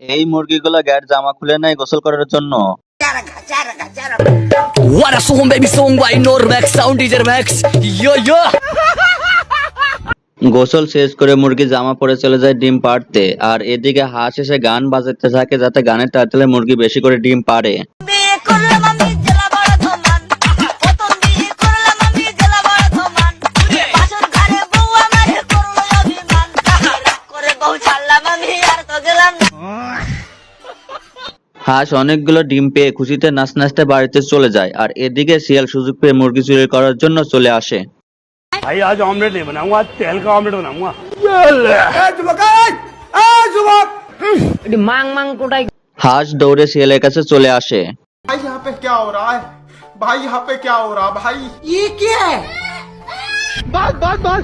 এই মুরগিগুলো গায়ের জামা খুলে নেয় গোসল করার জন্য। What a song, baby song by Normax, sound DJ Max. Yo yo. গোসল শেষ করে মুরগি জামা পরে চলে যায় ডিম পাড়তে, আর এদিকে হাঁস এসে গান বাজাতে থাকে যাতে গানের তালে মুরগি বেশি করে ডিম পাড়ে। হাঁস অনেকগুলো ডিম পেয়ে খুশিতে নাচতে বাড়িতে চলে যায়, আর এদিকে শিয়াল সুযোগ পেয়ে মুরগি চুরি করার জন্য চলে আসে। भाई आज ऑमलेट नहीं बनाऊंगा, आज तेल का ऑमलेट बनाऊंगा। হাঁস দৌড়ে শিয়ালের কাছে চলে আসে। भाई यहाँ पे क्या हो रहा है? भाई यहाँ पे क्या हो रहा है भाई? ये क्या है? बस बस बस